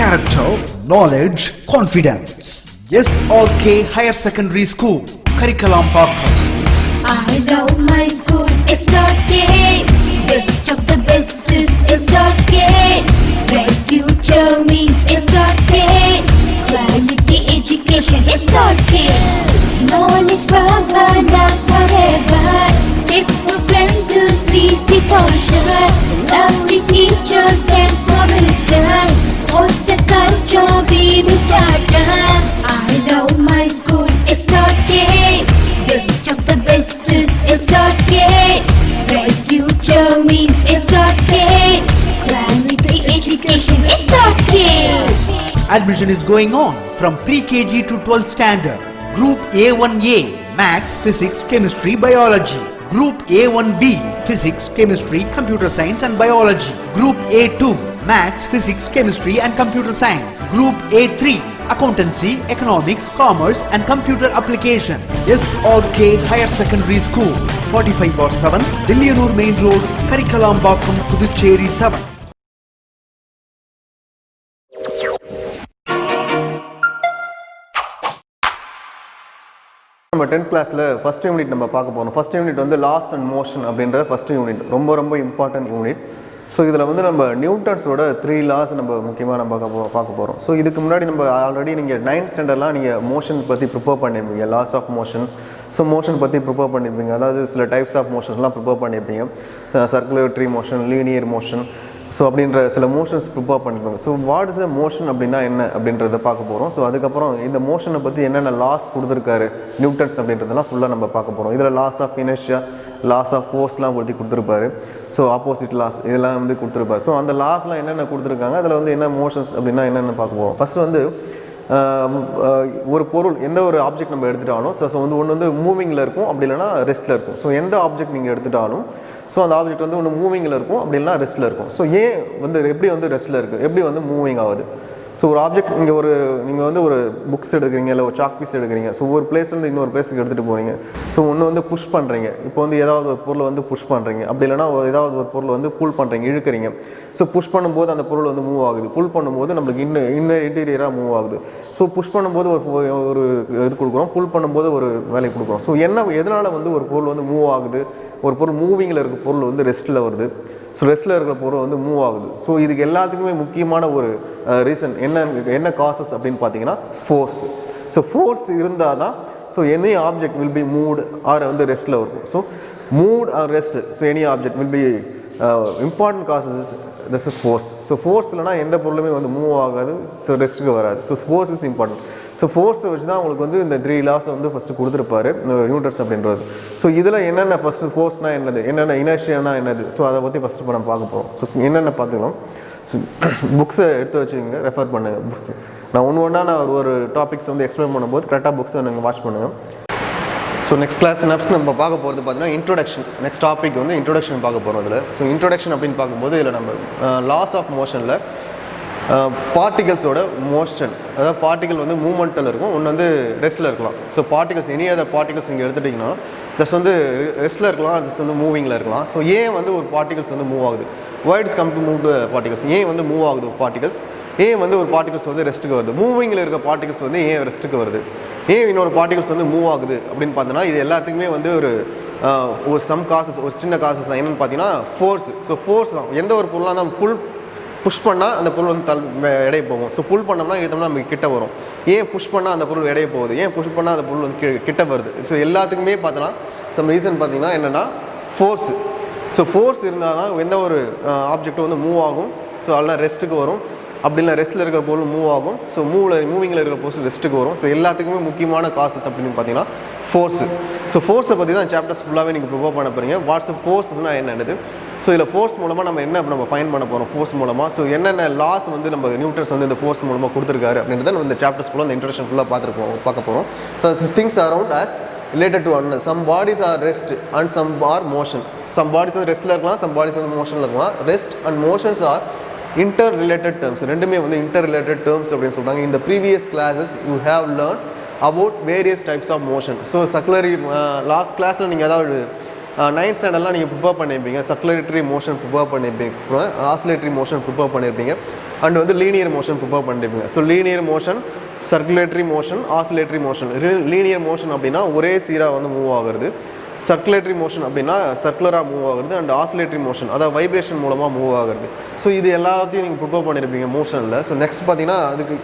character, knowledge, confidence. SRK Higher Secondary School, Karikalampakkam. I love my school, SRK. Best of the best is SRK. Bright future means SRK. Quality education, SRK. Knowledge forever, love forever. Textbook friends will see for sure. Lovely teachers and wisdom. What's the culture we will start? I love my school, SRK. Best of the best is SRK. Bright future means SRK. Quality education, SRK. Admission is going on from pre-KG to 12th standard. Group A1A, Maths, Physics, Chemistry, Biology. Group A1B, Physics, Chemistry, Computer Science and Biology. Group A2, Maths, Physics, Chemistry and Computer Science. Group A3, Accountancy, Economics, Commerce and Computer Application. SRK Higher Secondary School, 45/7, Dilliyanur Main Road, Karikalampakkam, Puducherry 7. நம்ம 10th கிளாஸில் first unit நம்ம பார்க்க போகிறோம். First unit வந்து loss and motion அப்படின்ற first unit ரொம்ப important unit. So இதில் வந்து நம்ம நியூட்டன்ஸோட 3 லாஸ் நம்ம முக்கியமாக நம்ம பார்க்க போகிறோம். ஸோ இதுக்கு முன்னாடி நம்ம ஆல்ரெடி நீங்கள் 9th ஸ்டாண்டர்ட்லாம் நீங்கள் மோஷன் பற்றி ப்ரிப்பேர் பண்ணியிருப்பீங்க. Laws of motion, so motion பற்றி ப்ரிப்பேர் பண்ணியிருப்பீங்க. அதாவது சில டைப்ஸ் ஆஃப் மோஷன்ஸ்லாம் ப்ரிப்பேர் பண்ணியிருப்பீங்க. Circulatory motion, linear motion, so அப்படின்ற சில மோஷன்ஸ் ப்ரிப்பேர் பண்ணியிருப்பாங்க. So what is a motion அப்படின்னா என்ன அப்படின்றத பார்க்க போகிறோம். ஸோ அதுக்கப்புறம் இந்த மோஷனை பற்றி என்னென்ன லாஸ் கொடுத்துருக்காரு நியூட்டன்ஸ் அப்படின்றதெல்லாம் ஃபுல்லாக நம்ம பார்க்க போகிறோம். இதில் loss of inertia, loss of ஃபோர்ஸ்லாம் பற்றி கொடுத்துருப்பாரு. ஸோ ஆப்போசிட் லாஸ் இதெல்லாம் வந்து கொடுத்துருப்பாரு. ஸோ அந்த லாஸ்லாம் என்னென்ன கொடுத்துருக்காங்க, அதில் வந்து என்ன மோஷன்ஸ் அப்படின்னா என்னென்ன பார்க்க போகிறோம். ஃபஸ்ட்டு வந்து ஒரு பொருள், எந்த ஒரு ஆப்ஜெக்ட் நம்ம எடுத்துட்டாலும் ஸோ வந்து ஒன்று வந்து மூவிங்கில் இருக்கும், அப்படி இல்லைனா ரெஸ்ட்டில் இருக்கும். ஸோ எந்த ஆப்ஜெக்ட் நீங்கள் எடுத்துட்டாலும் ஸோ அந்த ஆப்ஜெக்ட் வந்து ஒன்று மூவிங்கில் இருக்கும், அப்படி இல்லைனா ரெஸ்ட்டில் இருக்கும். ஸோ ஏன் வந்து எப்படி வந்து ரெஸ்ட்டில் இருக்குது, எப்படி வந்து மூவிங் ஆகுது. ஸோ ஒரு ஆப்ஜெக்ட் நீங்கள் வந்து ஒரு புக்ஸ் எடுக்கிறீங்க, இல்லை ஒரு சாக் பீஸ் எடுக்கிறீங்க. ஸோ ஒரு பிளேஸ்லேருந்து இன்னொரு பிளேஸுக்கு எடுத்துகிட்டு போகிறீங்க. ஸோ ஒன்று வந்து புஷ் பண்ணுறீங்க, இப்போ வந்து ஏதாவது ஒரு பொருளை வந்து புஷ் பண்ணுறீங்க, அப்படி இல்லைனா ஏதாவது ஒரு பொருளை வந்து புல் பண்ணுறீங்க, இழுக்கிறீங்க. ஸோ புஷ் பண்ணும்போது அந்த பொருள் வந்து மூவ் ஆகுது, புல் பண்ணும்போது நம்மளுக்கு இன்டீரியராக மூவ் ஆகுது. ஸோ புஷ் பண்ணும்போது ஒரு இது கொடுக்குறோம், புல் பண்ணும்போது ஒரு வேலை கொடுக்குறோம். ஸோ எதனால் வந்து ஒரு பொருள் வந்து மூவ் ஆகுது, ஒரு பொருள் மூவிங்கில் இருக்க பொருள் வந்து ரெஸ்ட்டில் வருது, ஸோ ரெஸ்ட்டில் இருக்கிற பொருள் வந்து மூவ் ஆகுது. ஸோ இதுக்கு எல்லாத்துக்குமே முக்கியமான ஒரு ரீசன் என்ன காசஸ் அப்படின்னு பார்த்தீங்கன்னா ஃபோர்ஸ். ஸோ ஃபோர்ஸ் இருந்தால் தான் so any object will be moved or வந்து ரெஸ்ட்டில் இருக்கும். So moved or rest, so any object will be important causes this is force. So force இல்லைனா எந்த பொருளுமே வந்து மூவ் ஆகாது, ஸோ ரெஸ்ட்டுக்கு வராது. So force is important. So ஃபோர்ஸை வச்சு தான் உங்களுக்கு வந்து இந்த 3 லாஸை வந்து ஃபஸ்ட்டு கொடுத்துருப்பாரு நியூட்டன்ஸ் அப்படின்றது. ஸோ இதில் என்னென்ன ஃபஸ்ட்டு ஃபோர்ஸ்னால் என்னது, என்னென்ன இனர்ஷியானா என்னது, ஸோ அதை பற்றி ஃபஸ்ட்டு இப்போ நம்ம பார்க்க போகிறோம். ஸோ என்னென்ன பார்த்துக்கலாம். ஸோ புக்ஸை எடுத்து வச்சுக்கோங்க, ரெஃபர் பண்ணுங்கள் புக்ஸ். நான் ஒன்றா ஒரு டாபிக்ஸ் வந்து எக்ஸ்பிளைன் பண்ணும்போது கரெக்டாக புக்ஸை நீங்கள் வாட்ச் பண்ணுங்கள். ஸோ நெக்ஸ்ட் கிளாஸ் நம்ம பார்க்க போகிறது பார்த்தீங்கன்னா இன்ட்ரோடக்ஷன். நெக்ஸ்ட் டாபிக் வந்து இன்ட்ரோடக்ஷன் பார்க்க போகிறோம். இதில் ஸோ இன்ட்ரோடக்ஷன் அப்படின்னு பார்க்கும்போது இதில் நம்ம லாஸ் ஆஃப் மோஷனில் பார்ட்டிகல்ஸோட மோஷன், அதாவது பார்ட்டிகல் வந்து மூமெண்ட்டில் இருக்கும், ஒன்று வந்து ரெஸ்ட்டில் இருக்கலாம். So particles any other particles நீங்கள் எடுத்துட்டிங்கன்னா ஜஸ்ட் வந்து ரெஸ்ட்டில் இருக்கலாம், ஜஸ்ட் வந்து மூவிங்கில் இருக்கலாம். ஸோ ஏன் வந்து ஒரு பார்ட்டிகல்ஸ் வந்து மூவ் ஆகுது, words come to move to particles, ஏன் வந்து மூவ் ஆகுது பார்ட்டிகல்ஸ், ஏன் வந்து ஒரு பார்ட்டிகல்ஸ் வந்து ரெஸ்ட்டுக்கு வருது, மூவிங்கில் இருக்க பார்ட்டிகல்ஸ் வந்து ஏன் ரெஸ்ட்டுக்கு வருது, ஏன் இன்னொரு பார்ட்டிகல்ஸ் வந்து மூவ் ஆகுது அப்படின்னு பார்த்தோன்னா இது எல்லாத்துக்குமே வந்து ஒரு சம் காசஸ், ஒரு சின்ன காசஸ் தான். என்னென்னு பார்த்தீங்கன்னா ஃபோர்ஸ். ஸோ ஃபோர்ஸ் தான் எந்த ஒரு பொருளாக தான் புஷ் பண்ணால் அந்த பொருள் வந்து எடைய போகும். ஸோ புல் பண்ணோம்னா எடுத்தோம்னா நமக்கு கிட்ட வரும். ஏன் புஷ் பண்ணால் அந்த பொருள் எடைய போகுது, ஏன் புஷ் பண்ணால் அந்த பொருள் வந்து கிட்ட வருது. ஸோ எல்லாத்துக்குமே பார்த்தோன்னா சம் ரீசன் பார்த்தீங்கன்னா என்னென்னா ஃபோர்ஸு. ஸோ ஃபோர்ஸ் இருந்தால் தான் எந்த ஒரு ஆப்ஜெக்ட் வந்து மூவ் ஆகும், ஸோ அதெல்லாம் ரெஸ்ட்டுக்கு வரும், அப்படி இல்லை ரெஸ்ட்டில் இருக்கிற பொருள் மூவ் ஆகும், ஸோ மூவிங்கில் இருக்கிற பொருள் ரெஸ்ட்டுக்கு வரும். ஸோ எல்லாத்துக்குமே முக்கியமான காசஸ் அப்படின்னு பார்த்தீங்கன்னா ஃபோர்ஸு. ஸோ ஃபோர்ஸை பற்றி தான் சாப்டர்ஸ் ஃபுல்லாகவே நீங்கள் ப்ரிப்பேர் பண்ண போகிறீங்க. வாட்ஸ்அப் ஃபோர்ஸ்னால் என்னது, ஸோ இதில் ஃபோர்ஸ் மூலமாக நம்ம ஃபைன் பண்ண போகிறோம். ஃபோர்ஸ் மூலமாக ஸோ என்னென்ன லாஸ் வந்து நம்ம நியூட்டன்ஸ் வந்து இந்த ஃபோர்ஸ் மூலமாக கொடுத்துருக்காரு அப்படின்றத நம்ம இந்த சாப்டர்ஸ் ஃபுல்லாக இந்த இன்ட்ரோடக்ஷன் ஃபுல்லாக பார்க்க போகிறோம். So things around as related to one, some bodies are rest and some are motion. Some bodies வந்து ரெஸ்ட்டில் இருக்கலாம், சம் பாடிஸ் வந்து மோஷனில் இருக்கலாம். Rest and motions are inter related terms. ரெண்டுமே வந்து இன்டர் ரிலேட்டட் டேர்ம்ஸ் அப்படின்னு சொல்கிறாங்க. இந்த previous classes you have learn about various types of motion. So circularly last கிளாஸில் நீங்கள் ஏதாவது 9th ஸ்டாண்டர்ட்லாம் நீங்கள் ப்ரிப்பேர் பண்ணியிருப்பீங்க. சர்க்குலேட்டரி மோஷன் ப்ரிப்பேர் பண்ணியிருப்பீங்க, ஆசிலேட்டரி மோஷன் ப்ரிப்பேர் பண்ணியிருப்பீங்க, அண்ட் வந்து லீனியர் மோஷன் ப்ரிப்பேர் பண்ணியிருப்பீங்க. So linear motion, circulatory motion, oscillatory motion. Linear motion அப்படின்னா ஒரே சீராக வந்து மூவ் ஆகுறது. சர்க்குலேட்டரி மோஷன் அப்படின்னா சர்க்குலராக மூவ் ஆகுறது. அண்ட் ஆசிலேட்டரி மோஷன் அதாவது வைப்ரேஷன் மூலமாக மூவ் ஆகுறது. ஸோ இது எல்லாத்தையும் நீங்கள் ப்ரிப்பேர் பண்ணியிருப்பீங்க மோஷனில். ஸோ நெக்ஸ்ட் பார்த்தீங்கன்னா அதுக்கு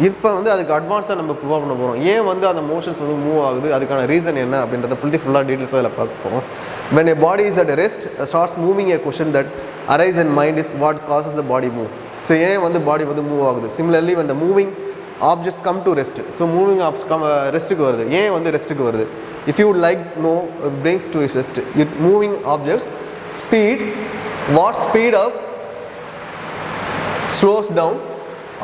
இப்போ வந்து அதுக்கு அட்வான்ஸாக நம்ம ப்ரிப்பேர் பண்ண போகிறோம். ஏன் வந்து அந்த மோஷன்ஸ் வந்து மூவ் ஆகுது, அதுக்கான ரீசன் என்ன அப்படின்றத ஃபுல்லாக டீட்டெயில்ஸாக அதில் பார்க்க போகிறோம். When a body is at a rest, starts moving, a question that arises in mind is what causes the body move. So ஏன் வந்து பாடி வந்து மூவ் ஆகுது. Similarly when the moving objects come to rest. So moving ஆப்ஸ் ரெஸ்ட்டுக்கு வருது. ஏன் வந்து ரெஸ்ட்டுக்கு வருது? If you would like to know brings to rest, it moving objects speed, what speed up slows down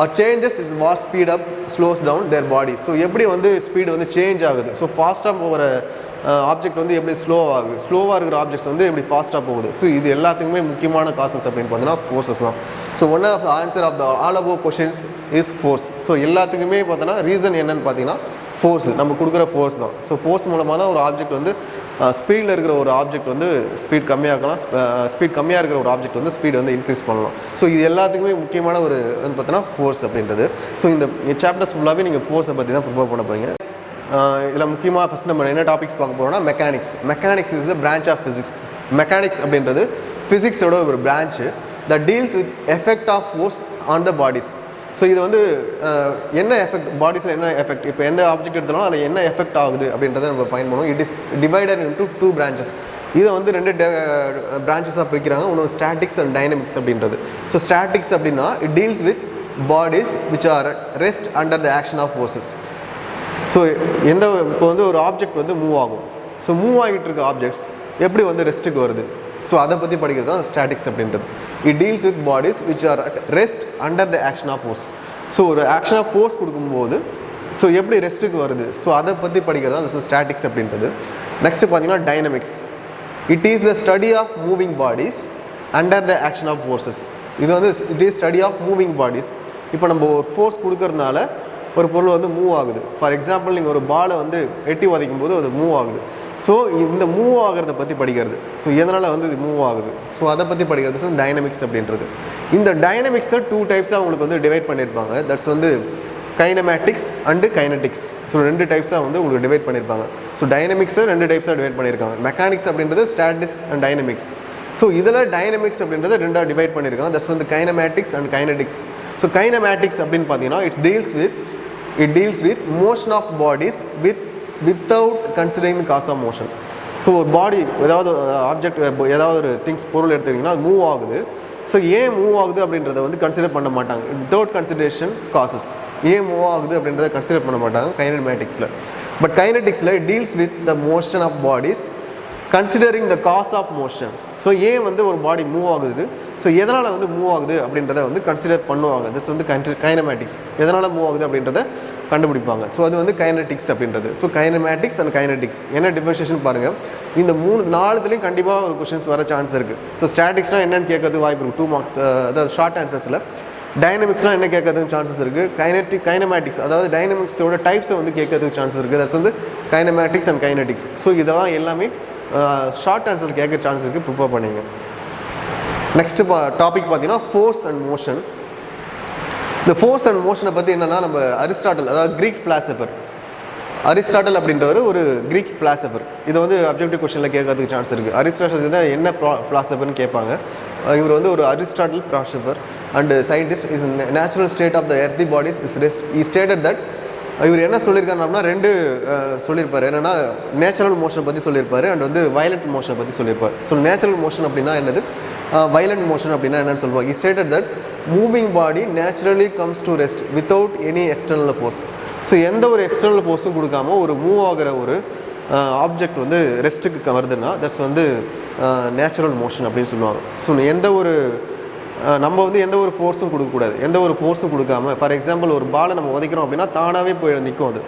or changes is what speed up slows down their body. So எப்படி வந்து speed வந்து change ஆகுது. So ஃபாஸ்ட்டாக போகிற object வந்து எப்படி ஸ்லோவாக இருக்கிற ஆப்ஜெக்ட்ஸ் வந்து எப்படி ஃபாஸ்ட்டாக போகுது. ஸோ இது எல்லாத்துக்குமே முக்கியமான காசஸ் அப்படின்னு பார்த்தீங்கன்னா ஃபோர்ஸஸ் தான். So one of the answer of the all above questions is force. So எல்லாத்துக்குமே பார்த்தோன்னா ரீசன் என்னன்னு பார்த்தீங்கன்னா ஃபோர்ஸ், நம்ம கொடுக்குற ஃபோர்ஸ் தான். ஸோ ஃபோர்ஸ் மூலமாக தான் ஒரு ஆப்ஜெக்ட் வந்து ஸ்பீடில் இருக்கிற ஒரு ஆப்ஜெக்ட் வந்து ஸ்பீட் கம்மியாக்கலாம், ஸ்பீட் கம்மியாக இருக்கிற ஒரு ஆப்ஜெக்ட் வந்து ஸ்பீட் வந்து இன்க்ரீஸ் பண்ணலாம். ஸோ இது எல்லாத்துக்குமே முக்கியமான ஒரு வந்து பார்த்தீங்கன்னா ஃபோர்ஸ் அப்படின்றது. ஸோ இந்த சாப்டர்ஸ் ஃபுல்லாகவே நீங்கள் ஃபோர்ஸை பற்றி தான் ப்ரிப்பேர் பண்ண போகிறீங்க. இதில் முக்கியமாக ஃபஸ்ட் நம்ம என்ன டாபிக்ஸ் பார்க்க போகிறோம்னா mechanics. Mechanics is the branch of physics. Mechanics அப்படின்றது ஃபிசிக்ஸோட ஒரு branch that deals with effect of force on the bodies. So இது வந்து என்ன எஃபெக்ட், பாடிஸில் என்ன எஃபெக்ட், இப்போ எந்த ஆப்ஜெக்ட் எடுத்தாலும் அதில் என்ன எஃபெக்ட் ஆகுது அப்படின்றத நம்ம ஃபைண்ட் பண்ணுவோம். It is divided into 2 branches. இதை வந்து 2 பிரான்ச்சஸாக பிரிக்கிறாங்க. ஒன்று ஸ்டாட்டிக்ஸ் அண்ட் டைனமிக்ஸ் அப்படின்றது. ஸோ ஸ்டாட்டிக்ஸ் அப்படின்னா it deals with bodies which are rest under the action of forces. So இப்போ வந்து ஒரு ஆப்ஜெக்ட் வந்து மூவ் ஆகும். ஸோ மூவ் ஆகிட்டு இருக்க ஆப்ஜெக்ட்ஸ் எப்படி வந்து ரெஸ்ட்டுக்கு வருது, ஸோ அதை பற்றி படிக்கிறது தான் ஸ்டாட்டிக்ஸ் அப்படின்றது. It deals with bodies which are at rest under the action of force. So ஒரு ஆக்ஷன் ஆஃப் ஃபோர்ஸ் கொடுக்கும்போது ஸோ எப்படி ரெஸ்ட்டுக்கு வருது, ஸோ அதை பற்றி படிக்கிறது தான் ஸ்டாட்டிக்ஸ் அப்படின்றது. நெக்ஸ்ட்டு பார்த்தீங்கன்னா dynamics. It is the study of moving bodies under the action of forces. இது வந்து it is study of moving bodies. இப்போ நம்ம ஒரு ஃபோர்ஸ் கொடுக்கறதுனால ஒரு பொருள் வந்து மூவ் ஆகுது. ஃபார் எக்ஸாம்பிள் நீங்கள் ஒரு பாலை வந்து எட்டி உதைக்கும் போது அது மூவ் ஆகுது. ஸோ இந்த மூவ் ஆகிறத பற்றி படிக்கிறது. ஸோ எதனால் வந்து இது மூவ் ஆகுது, ஸோ அதை பற்றி படிக்கிறது ஸோ டைனமிக்ஸ் அப்படின்றது. இந்த டைனமிக்ஸை 2 டைப்ஸாக உங்களுக்கு வந்து டிவைட் பண்ணியிருப்பாங்க. தட்ஸ் வந்து கைனமேட்டிக்ஸ் அண்டு கைனட்டிக்ஸ். ஸோ 2 டைப்ஸாக வந்து உங்களுக்கு டிவைட் பண்ணியிருப்பாங்க. ஸோ டைனமிக்ஸை 2 டைப்ஸாக டிவைட் பண்ணியிருக்காங்க. மெக்கானிக்ஸ் அப்படின்றது ஸ்டாட்டிக்ஸ் அண்ட் டைனமிக்ஸ். ஸோ இதில் டைனமிக்ஸ் அப்படின்றத 2ஆக டிவைட் பண்ணியிருக்காங்க. தட்ஸ் வந்து kinematics and kinetics. So kinematics அப்படின்னு பார்த்தீங்கன்னா it deals with motion of bodies without considering the cause of motion. So ஒரு பாடி ஏதாவது ஆப்ஜெக்ட் ஏதாவது ஒரு திங்ஸ் பொருள் எடுத்துக்கிட்டிங்கன்னா அது மூவ் ஆகுது. ஸோ ஏன் மூவ் ஆகுது அப்படின்றத வந்து கன்சிடர் பண்ண மாட்டாங்க. வித்தவுட் கன்சிடரேஷன் காசஸ் ஏன் மூவ் ஆகுது அப்படின்றத கன்சிடர் பண்ண மாட்டாங்க கைனமேட்டிக்ஸில். பட் கைனட்டிக்ஸில் it deals with the motion of bodies considering the cause of motion. So ஏன் வந்து ஒரு பாடி மூவ் ஆகுது, ஸோ எதனால் வந்து மூவ் ஆகுது அப்படின்றத வந்து கன்சிடர் பண்ணுவாங்க. திஸ் வந்து கைனமேட்டிக்ஸ். எதனால் மூவ் ஆகுது அப்படின்றத கண்டுபிடிப்பாங்க. ஸோ அது வந்து கைனட்டிக்ஸ் அப்படின்றது. ஸோ கைனமேட்டிக்ஸ் அண்ட் கைனட்டிக்ஸ் என்ன டிஃபரன்ஷியேஷன் பாருங்கள். இந்த 4 கண்டிப்பாக ஒரு கொஷின்ஸ் வர சான்ஸ் இருக்குது. ஸோ ஸ்டாட்டிக்ஸ்னால் என்னென்னு கேட்கறதுக்கு வாய்ப்பு இருக்குது, 2 மார்க்ஸ், அதாவது ஷார்ட் ஆன்சர்ஸில். டைனமிக்ஸ்லாம் என்ன கேட்கறதுக்கு சான்சஸ் இருக்குது, கைனமேட்டிக்ஸ் அதாவது டைனமிக்ஸோட டைப்ஸை வந்து கேட்கறதுக்கு சான்சஸ் இருக்குது. தட்ஸ் வந்து கைனமேட்டிக்ஸ் அண்ட் கைனட்டிக்ஸ். ஸோ இதெல்லாம் எல்லாமே ஷார்ட் ஆன்சர் கேட்க சான்ஸ் இருக்குது, ப்ரிப்பேர் பண்ணிங்க. நெக்ஸ்ட்டு டாபிக் பார்த்தீங்கன்னா ஃபோர்ஸ் அண்ட் மோஷன். இந்த ஃபோர்ஸ் அண்ட் மோஷனை பற்றி என்னென்னா நம்ம அரிஸ்டாட்டில், அதாவது கிரீக் ஃபிலாசபர் அரிஸ்டாட்டில் அப்படின்றவர் ஒரு கிரீக் ஃபிலாசபர். இதை வந்து அப்ஜெக்டிவ் கொஸ்டினில் கேட்கறதுக்கு சான்ஸ் இருக்குது. அரிஸ்டாட்டில் என்ன ஃபிலாசபர்னு கேட்பாங்க. இவர் வந்து ஒரு Aristotle philosopher and scientist. Is natural state of the earthy bodies is rest. He stated that இவர் என்ன சொல்லியிருக்காருன்னா 2 சொல்லியிருப்பார். என்னென்னா நேச்சுரல் மோஷனை பற்றி சொல்லியிருப்பார் அண்ட் வந்து வயலண்ட் மோஷனை பற்றி சொல்லியிருப்பார். ஸோ நேச்சுரல் மோஷன் அப்படின்னா என்னது, வயலண்ட் மோஷன் அப்படின்னா என்னென்னு சொல்லுவாங்க. It stated that moving body naturally comes to rest without any external force. So எந்த ஒரு எக்ஸ்டர்னல் ஃபோர்ஸும் கொடுக்காம ஒரு மூவ் ஆகிற ஒரு ஆப்ஜெக்ட் வந்து ரெஸ்ட்டுக்கு வருதுன்னா தட்ஸ் வந்து நேச்சுரல் மோஷன் அப்படின்னு சொல்லுவாங்க. ஸோ நம்ம வந்து எந்த ஒரு ஃபோர்ஸும் கொடுக்கக்கூடாது. எந்த ஒரு ஃபோர்ஸும் கொடுக்காம, ஃபார் எக்ஸாம்பிள் ஒரு பாலை நம்ம உதைக்கிறோம் அப்படின்னா தானாகவே போய் நிற்கும் அது.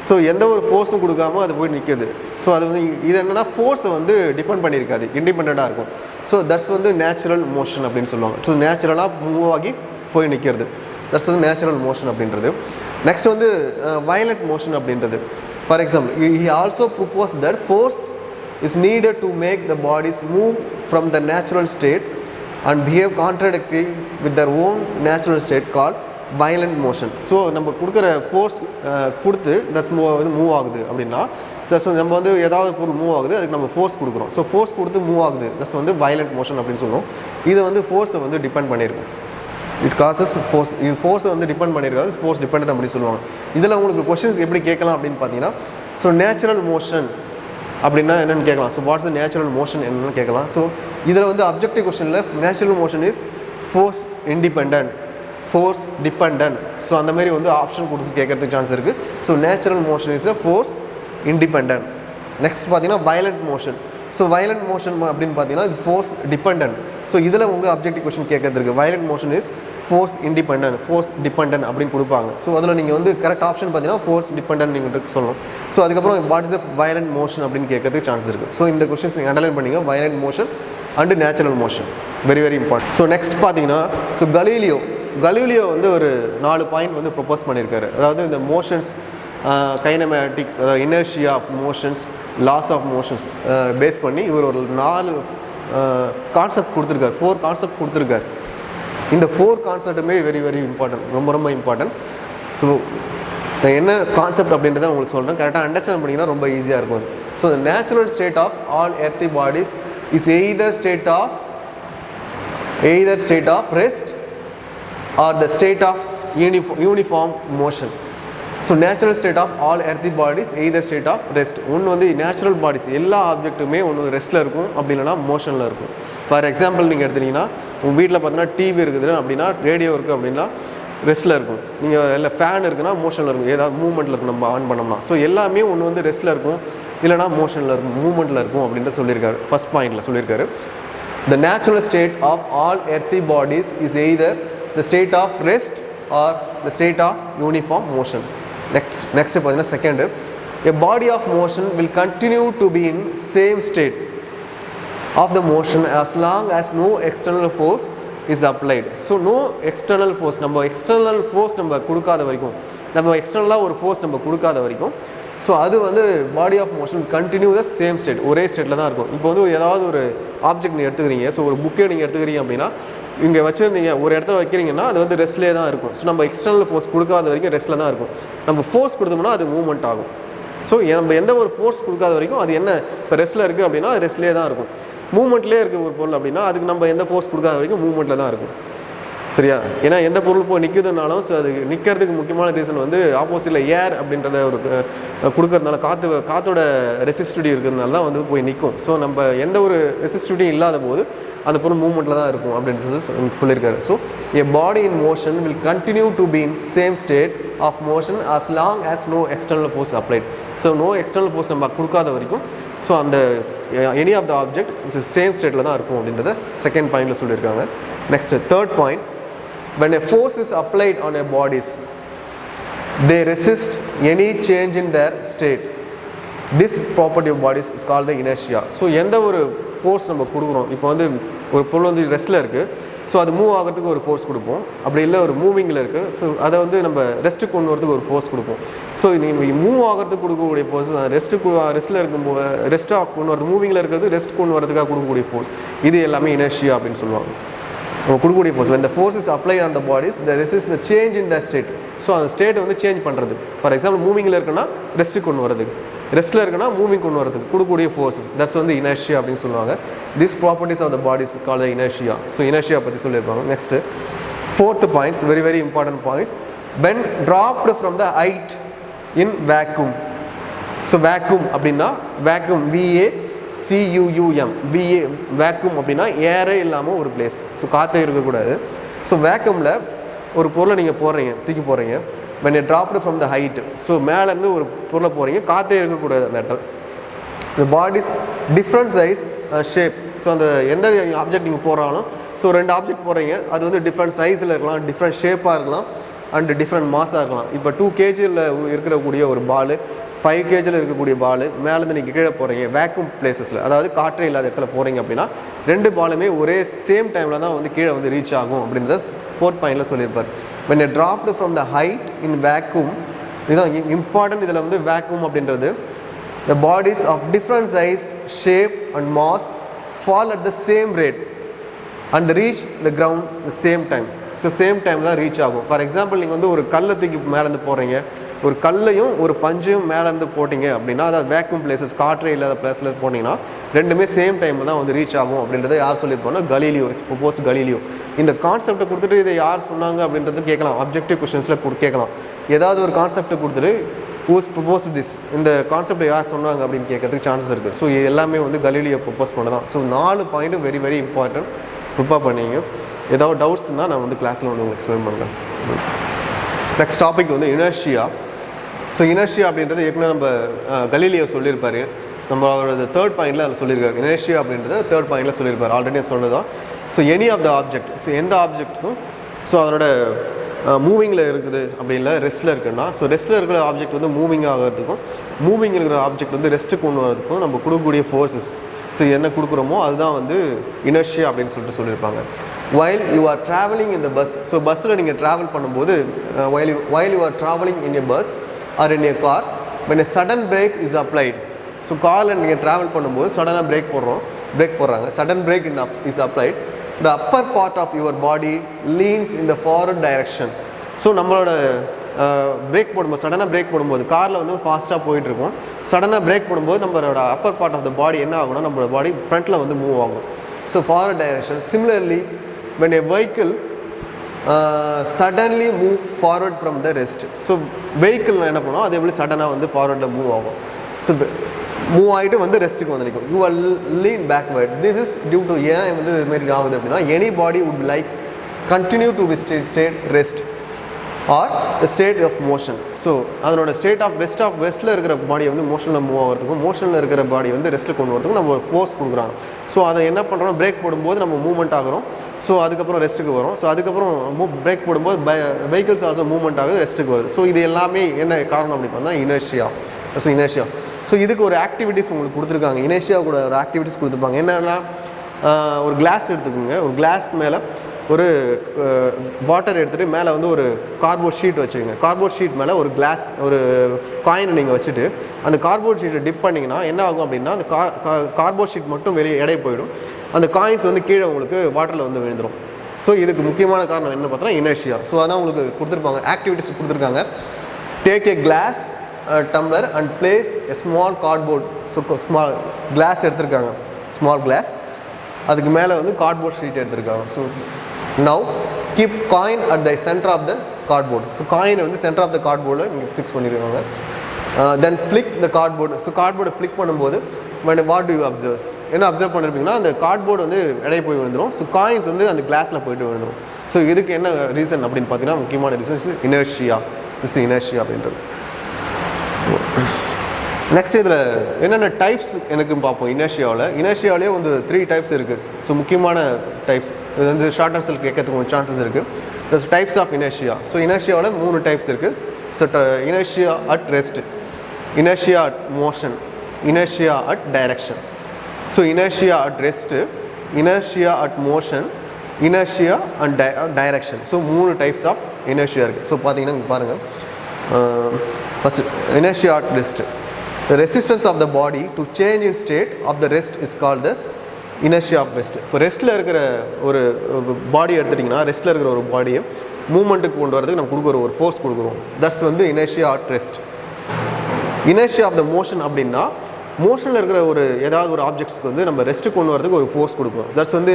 ஸோ எந்த ஒரு ஃபோர்ஸும் கொடுக்காம அது போய் நிற்குது. ஸோ அது வந்து இது என்னென்னா ஃபோர்ஸை வந்து டிபெண்ட் பண்ணியிருக்காது, இண்டிபெண்ட்டாக இருக்கும். ஸோ தட்ஸ் வந்து நேச்சுரல் மோஷன் அப்படின்னு சொல்லுவாங்க. ஸோ நேச்சுரலாக மூவ் ஆகி போய் நிற்கிறது, தட்ஸ் வந்து நேச்சுரல் மோஷன் அப்படின்றது. நெக்ஸ்ட் வந்து வயலண்ட் மோஷன் அப்படின்றது. For example he also propose that force is needed to make the bodies move from the natural state and behave contradictory with their own natural state called violent motion. So நம்ம கொடுக்குற force கொடுத்து that's move ஆகுது அப்படின்னா just நம்ம வந்து ஏதாவது பொருள் move ஆகுது அதுக்கு நம்ம ஃபோர்ஸ் கொடுக்குறோம். ஸோ ஃபோர்ஸ் கொடுத்து மூவ் ஆகுது ஜஸ்ட் வந்து வயலண்ட் மோஷன் அப்படின்னு சொல்லுவோம். இது வந்து ஃபோர்ஸை வந்து டிபெண்ட் பண்ணியிருக்கும். It causes force. இது ஃபோர்ஸை வந்து டிபெண்ட் பண்ணியிருக்காது, ஃபோர்ஸ் டிபெண்ட் அப்படின்னு சொல்லுவாங்க. இதில் உங்களுக்கு கொஷின்ஸ் எப்படி கேட்கலாம் அப்படின்னு பார்த்தீங்கன்னா, ஸோ நேச்சுரல் மோஷன் அப்படின்னா என்னென்னு கேட்கலாம். So what's the natural motion என்னென்னு கேட்கலாம். ஸோ இதில் வந்து அப்ஜெக்டிவ் கொஸ்டினில் natural motion is force independent, force dependent. So அந்த மாதிரி வந்து ஆப்ஷன் கொடுத்து கேட்கறதுக்கு சான்ஸ் இருக்குது. So natural motion is a force independent. Next பார்த்தீங்கன்னா violent motion. So violent motion அப்படின்னு பார்த்தீங்கன்னா இது ஃபோர்ஸ் டிபெண்டன்ட். ஸோ இதில் உங்கள் அப்ஜெக்டிவ் கொஸ்டின் கேட்கறதுக்கு violent motion is force independent, force dependent அப்படின்னு கொடுப்பாங்க. ஸோ அதில் நீங்கள் வந்து கரெக்ட் ஆப்ஷன் பார்த்தீங்கன்னா ஃபோர்ஸ் டிபெண்டன்ட் நீங்கள் சொல்லணும். ஸோ அதுக்கப்புறம் what is the violent motion அப்படின்னு கேட்கறதுக்கு சான்ஸ் இருக்குது. ஸோ இந்த கொஸ்டின்ஸ் நீங்கள் அண்டர்லைன் பண்ணிங்க, violent motion and natural motion, very very important. So next பார்த்தீங்கன்னா, ஸோ கலீலியோ வந்து ஒரு 4 பாயிண்ட் வந்து ப்ரொப்போஸ் பண்ணியிருக்காரு. அதாவது இந்த மோஷன்ஸ், கைனமேட்டிக்ஸ், அதாவது inertia of motions, laws of motions base பண்ணி இவர் ஒரு 4 கான்செப்ட் கொடுத்துருக்காரு, 4 கான்செப்ட் கொடுத்துருக்காரு. இந்த 4 கான்செப்ட்டுமே வெரி வெரி இம்பார்ட்டன்ட், ரொம்ப ரொம்ப இம்பார்ட்டன்ட். ஸோ என்ன கான்செப்ட் அப்படின்றத உங்களுக்கு சொல்கிறேன், கரெக்டாக அண்டர்ஸ்டாண்ட் பண்ணிங்கன்னா ரொம்ப ஈஸியாக இருக்கும். So the natural state of all earthy bodies is either state of rest or the state of uniform motion. So natural state of all earthly bodies either state of rest. ஒன்று வந்து natural bodies எல்லா ஆப்ஜெக்ட்டுமே ஒன்று ரெஸ்ட்டில் இருக்கும், அப்படி இல்லைனா மோஷனில் இருக்கும். For example நீங்கள் எடுத்துட்டிங்கன்னா உங்கள் வீட்டில் பார்த்தீங்கன்னா டிவி இருக்குது அப்படின்னா, ரேடியோ இருக்குது அப்படின்னா ரெஸ்ட்டில் இருக்கும். நீங்கள் இல்லை ஃபேன் இருக்குன்னா மோஷனில் இருக்கும், ஏதாவது மூவ்மெண்ட்டில் இருக்கும் நம்ம ஆன் பண்ணோம்னா. ஸோ எல்லாமே ஒன்று வந்து ரெஸ்ட்டில் இருக்கும், இல்லைனா மோஷனில் இருக்கும், மூவ்மெண்ட்டில் இருக்கும் அப்படின்ட்டு சொல்லியிருக்காரு. ஃபர்ஸ்ட் பாயிண்டில் சொல்லியிருக்காரு, the natural state of all earthly bodies is either the state of rest or the state of uniform motion. Next பார்த்தீங்கன்னா second, a body of motion will continue to be in same state of the motion as long as no external force is applied. So no external force, நம்ம external force நம்ம கொடுக்காத வரைக்கும், நம்ம எக்ஸ்டர்னலாக ஒரு force நம்ம கொடுக்காத வரைக்கும், ஸோ அது வந்து body of motion continue the same state, ஒரே ஸ்டேட்டில் தான் இருக்கும். இப்போ வந்து ஏதாவது ஒரு ஆப்ஜெக்ட் நீங்கள் எடுத்துக்கிறீங்க, ஸோ ஒரு புக்கே நீங்கள் எடுத்துக்கிறீங்க அப்படின்னா, இங்கே வச்சுருந்தீங்க ஒரு இடத்துல வைக்கிறீங்கன்னா அது வந்து ரெஸ்ட்லேயே தான் இருக்கும். ஸோ நம்ம எக்ஸ்டர்னல் ஃபோர்ஸ் கொடுக்காத வரைக்கும் ரெஸ்ட்டில் தான் இருக்கும். நம்ம ஃபோர்ஸ் கொடுத்தோம்னா அது மூவ்மெண்ட் ஆகும். ஸோ நம்ம எந்த ஒரு ஃபோர்ஸ் கொடுக்காத வரைக்கும் அது என்ன, இப்போ ரெஸ்ட்டில் இருக்குது அப்படின்னா அது ரெஸ்ட்லேயே தான் இருக்கும். மூவ்மெண்ட்லேயே இருக்குது ஒரு பொருள் அப்படின்னா அதுக்கு நம்ம எந்த ஃபோர்ஸ் கொடுக்காத வரைக்கும் மூவ்மெண்ட்டில் தான் இருக்கும். சரியா? ஏன்னா எந்த பொருள் போய் நிற்குதுனாலும் ஸோ அது நிற்கிறதுக்கு முக்கியமான ரீசன் வந்து ஆப்போசிட்டில் ஏர் அப்படின்றத ஒரு கொடுக்கறதுனால, காற்றோட ரெசிஸ்டிவிட்டி இருக்கிறதுனால தான் வந்து போய் நிற்கும். ஸோ நம்ம எந்த ஒரு ரெசிஸ்டிவிட்டியும் இல்லாத போது அந்த பொருள் மூவ்மெண்ட்டில் தான் இருக்கும் அப்படின்றது சொல்லியிருக்காரு. So a body in motion will continue to be in same state of motion as long as no external force applied. So no external force நம்ம கொடுக்காத வரைக்கும் ஸோ அந்த any of the object is same ஸ்டேட்டில் தான் இருக்கும் அப்படின்றத second பாயிண்டில் சொல்லியிருக்காங்க. Next third point, when a force is applied on a bodies, they resist any change in their state. This property of bodies is called the inertia. So எந்த ஒரு force நம்ம கொடுக்குறோம், இப்போ வந்து ஒரு பொருள் வந்து ரெஸ்ட்டில் இருக்குது, ஸோ அது மூவ் ஆகிறதுக்கு ஒரு ஃபோர்ஸ் கொடுப்போம். அப்படி இல்லை ஒரு மூவிங்கில் இருக்குது, ஸோ அதை வந்து நம்ம ரெஸ்ட்டுக்கு கொண்டு வரதுக்கு ஒரு ஃபோர்ஸ் கொடுப்போம். ஸோ நீங்கள் மூவ் ஆகிறதுக்கு கொடுக்கக்கூடிய ஃபோர்ஸ் ரெஸ்ட்டில் இருக்கும்போது ரெஸ்ட்டாக கொண்டு வரது, மூவிங்கில் இருக்கிறது ரெஸ்ட் கொண்டு வரதுக்காக கொடுக்கக்கூடிய ஃபோர்ஸ், இது எல்லாமே இனர்ஷியா அப்படின்னு சொல்லுவாங்க. நம்ம கொடுக்கக்கூடிய force when the force is applied on the bodies they resist the change in the state. So அந்த ஸ்டேட்டை வந்து சேஞ்ச் பண்ணுறது. ஃபார் எக்ஸாம்பிள் மூவிங்கில் இருக்குன்னா ரெஸ்ட்டுக்கு கொண்டு வரதுக்கு, ரெஸ்ட்டில் இருக்குன்னா மூவிங் கொண்டு வரதுக்கு கொடுக்கக்கூடிய ஃபோர்ஸஸ், தட்ஸ் வந்து இனர்ஷியா அப்படின்னு சொல்லுவாங்க. This properties of the bodies called the inertia. So inertia பற்றி சொல்லியிருப்பாங்க. Next fourth points, very very important points. when dropped from the height in vacuum. ஸோ வேக்யூம் அப்படின்னா வேக்யூம் VACUUM, வேக்யூம் அப்படின்னா ஏரே இல்லாமல் ஒரு பிளேஸ், ஸோ காற்றே இருக்கக்கூடாது. ஸோ வேக்யூமில் ஒரு பொருளை நீங்கள் தூக்கி போடுறீங்க, when you dropped from the height, so மேலேருந்து ஒரு பொருளை போகிறீங்க, காற்றே இருக்கக்கூடாது அந்த இடத்துல. the body's different size shape. So அந்த எந்த ஆப்ஜெக்ட் நீங்கள் போடுறாலும், ஸோ 2 ஆப்ஜெக்ட் போடுறீங்க, அது வந்து டிஃப்ரெண்ட் சைஸில் இருக்கலாம், டிஃப்ரெண்ட் ஷேப்பாக இருக்கலாம், அண்டு டிஃப்ரெண்ட் மாஸாக இருக்கலாம். இப்போ 2 kgயில் இருக்கக்கூடிய ஒரு பால், 5 kgயில் இருக்கக்கூடிய பால் மேலேருந்து நீங்கள் கீழே போகிறீங்க வேக்யூம் பிளேஸஸில், அதாவது காற்றே இல்லாத இடத்துல போகிறீங்க அப்படின்னா 2 பாலுமே ஒரே சேம் டைமில் தான் வந்து கீழே வந்து ரீச் ஆகும் அப்படின்றத 4th பாயிண்டில் சொல்லியிருப்பார். when you dropped from the height in vacuum, இதுதான் இம்பார்ட்டன்ட். இதில் வந்து வேக்யூம் அப்படின்றது the bodies of different size, shape and mass fall at the same rate and reach the ground the same time. So same time தான் reach ஆகும். For example நீங்கள் வந்து ஒரு கல்லை தூக்கி மேலேருந்து போடுறீங்க, ஒரு கல்லையும் ஒரு பஞ்சையும் மேலேருந்து போட்டிங்க அப்படின்னா, அதாவது வேக்யூம் பிளேசஸ், காற்றே இல்லாத பிளேஸில் போட்டிங்கன்னா ரெண்டுமே சேம் டைம் தான் வந்து ரீச் ஆகும் அப்படின்றத யார் சொல்லியிருப்போம்னா கலீலியோ, ப்ரொபோஸ் கலீலியோ. இந்த கான்செப்டை கொடுத்துட்டு இதை யார் சொன்னாங்க அப்படின்றது கேட்கலாம், அப்ஜெக்டிவ் கொஸ்டின்ஸில் கேட்கலாம். ஏதாவது ஒரு கான்செப்டை கொடுத்துட்டு ஹூஸ் ப்ரொபோஸ் திஸ், இந்த கான்செப்டை யார் சொன்னாங்க அப்படின்னு கேட்கறதுக்கு சான்சஸ் இருக்குது. ஸோ இது எல்லாமே வந்து கலீலியோ ப்ரொபோஸ் பண்ண தான். So 4 point very very important, prepare பண்ணிங்க. ஏதாவது டவுட்ஸ்னால் நான் வந்து கிளாஸில் வந்து உங்களுக்கு எக்ஸ்பிளைன் பண்ணுறேன். நெக்ஸ்ட் டாபிக் வந்து இனர்ஷியா. ஸோ இனர்ஷியா அப்படின்றது ஏற்கனவே நம்ம கலீலியோ சொல்லியிருப்பார், நம்ம அவரோட 3rd பாயிண்டில் அதில் சொல்லியிருக்காரு. இனர்ஷியா அப்படின்றத 3rd பாயிண்டில் சொல்லியிருப்பார், ஆல்ரெடி சொன்னதான். So any of the object, so எந்த ஆப்ஜெக்ட்ஸும் ஸோ அதனோட மூவிங்கில் இருக்குது அப்படி இல்லை ரெஸ்ட்டில் இருக்குன்னா, ஸோ ரெஸ்ட்டில் இருக்கிற ஆப்ஜெக்ட் வந்து மூவிங் ஆகிறதுக்கும், மூவிங் இருக்கிற ஆப்ஜெக்ட் வந்து ரெஸ்ட்டு கொண்டு வரதுக்கும் நம்ம கொடுக்கக்கூடிய ஃபோர்ஸஸ், ஸோ என்ன கொடுக்குறோமோ அதுதான் வந்து இனர்ஷியா அப்படின்னு சொல்லியிருப்பாங்க. while you are traveling in the bus, so பஸ்ஸில் நீங்கள் ட்ராவல் பண்ணும்போது while you are traveling in a bus or in a car, when a sudden brake is applied, so காரில் நீங்கள் ட்ராவல் பண்ணும்போது சடனாக பிரேக் போடுறாங்க, sudden brake is applied, the upper part of your body leans in the forward direction. So நம்மளோட break போடும்போது, சடனாக brake போடும்போது, காரில் வந்து ஃபாஸ்ட்டாக போயிட்டுருக்கோம், சடனாக பிரேக் போடும்போது நம்மளோட upper part of the body என்ன ஆகும்னா நம்மளோட பாடி ஃப்ரண்ட்டில் வந்து மூவ் ஆகும், so forward direction. Similarly when a vehicle suddenly move forward from the rest, so vehicle என்ன பண்ணுவோம் அதே போல் சடனாக வந்து ஃபார்வர்டில் மூவ் ஆகும், ஸோ மூவ் ஆகிட்டு வந்து ரெஸ்ட்டுக்கு வந்து நிற்கும். You are lean backward, this is due to ஏன் வந்து இதுமாரி ஆகுது அப்படின்னா, any body would like continue to be state rest R the state of motion. So அதனோட ஸ்டேட் ஆஃப் ரெஸ்ட்டில் இருக்கிற பாடியை வந்து மோஷனில் மூவ் ஆகிறதுக்கும், மோஷனில் இருக்கிற பாடி வந்து ரெஸ்ட்டில் கொண்டு வரதுக்கும் நம்ம ஃபோர்ஸ் கொடுக்குறாங்க. ஸோ அதை என்ன பண்ணுறோம், பிரேக் போடும்போது நம்ம மூவ்மெண்ட் ஆகிறோம், ஸோ அதுக்கப்புறம் ரெஸ்ட்டுக்கு வரும், ஸோ அதுக்கப்புறம் பிரேக் போடும்போது வெஹிக்கிள்ஸ் ஆல்சோ மூவ்மெண்ட் ஆகுது, ரெஸ்ட்டுக்கு வருது. ஸோ இது எல்லாமே என்ன காரணம் அப்படி பார்த்தா இனர்ஷியா. ஸோ இதுக்கு ஒரு ஆக்டிவிட்டிஸ் உங்களுக்கு கொடுத்துருக்காங்க, இனர்ஷியா கூட ஒரு ஆக்டிவிட்டிஸ் கொடுத்துருப்பாங்க. என்னென்னா ஒரு கிளாஸ் எடுத்துக்கோங்க, ஒரு கிளாஸ்க்கு மேலே ஒரு வாட்டர் எடுத்துகிட்டு மேலே வந்து ஒரு கார்ட்போர்ட் ஷீட் வச்சுக்கோங்க, கார்ட்போர்ட் ஷீட் மேலே ஒரு கிளாஸ் ஒரு காயினை நீங்கள் வச்சுட்டு அந்த கார்ட்போர்ட் ஷீட்டை டிப் பண்ணிங்கன்னா என்ன ஆகும் அப்படின்னா, அந்த கார்ட்போர்ட் ஷீட் மட்டும் வெளியே எடை போயிடும், அந்த காயின்ஸ் வந்து கீழே உங்களுக்கு வாட்டரில் வந்து விழுந்துடும். ஸோ இதுக்கு முக்கியமான காரணம் என்ன பார்த்தா இனர்ஷியா. ஸோ அதான் உங்களுக்கு கொடுத்துருப்பாங்க, ஆக்டிவிட்டிஸ் கொடுத்துருக்காங்க. Take a glass tumbler and place a small cardboard, so small glass எடுத்திருக்காங்க, ஸ்மால் கிளாஸ், அதுக்கு மேலே வந்து கார்ட்போர்ட் ஷீட் எடுத்திருக்காங்க. So now keep coin at the center of the cardboard, so காயினை வந்து சென்டர் ஆஃப் த கார்ட்போர்டில் இங்கே ஃபிக்ஸ் பண்ணியிருக்காங்க. Then flick the cardboard, so கார்ட்போர்டை ஃப்ளிக் பண்ணும்போது வாட் டு யூ அப்சர்வ், என்ன அப்சர்வ் பண்ணியிருப்பீங்கன்னா அந்த கார்ட்போர்டு வந்து எடை போய் விழுந்துடும், ஸோ காயின்ஸ் வந்து அந்த கிளாஸில் போய்ட்டு விழுந்துடும். ஸோ இதுக்கு என்ன ரீசன் அப்படின்னு பார்த்தீங்கன்னா, முக்கியமான ரீசன் இனர்ஷியா அப்படின்றது. நெக்ஸ்ட் இதில் என்னென்ன டைப்ஸ் எனக்குன்னு பார்ப்போம். இனர்ஷியாவிலே வந்து 3 டைப்ஸ் இருக்குது. ஸோ முக்கியமான டைப்ஸ் இது வந்து ஷார்ட் ஆன்சர் கேட்கறதுக்கு கொஞ்சம் சான்சஸ் இருக்குது. Types of inertia. ஸோ இனர்ஷியாவில் 3 டைப்ஸ் இருக்குது. So inertia at rest, inertia at motion, inertia at direction. So inertia at rest, inertia at motion, inertia and direction. So 3 types of inertia இருக்குது. So பார்த்தீங்கன்னா இங்கே பாருங்கள், first inertia at rest. The resistance of the body to change in state of the rest is called the inertia of rest. இப்போ ரெஸ்ட்டில் இருக்கிற ஒரு பாடி எடுத்துட்டிங்கன்னா, ரெஸ்ட்டில் இருக்கிற ஒரு பாடியை மூமெண்ட்டுக்கு கொண்டு வரதுக்கு நம்ம கொடுக்குற ஒரு ஃபோர்ஸ் கொடுக்குறோம், தட்ஸ் வந்து inertia at rest. Inertia of the motion அப்படின்னா, மோஷனில் இருக்கிற ஒரு ஏதாவது ஒரு ஆப்ஜெக்ட்ஸ்க்கு வந்து நம்ம ரெஸ்ட்டு கொண்டு வரதுக்கு ஒரு ஃபோர்ஸ் கொடுக்குறோம், தட்ஸ் வந்து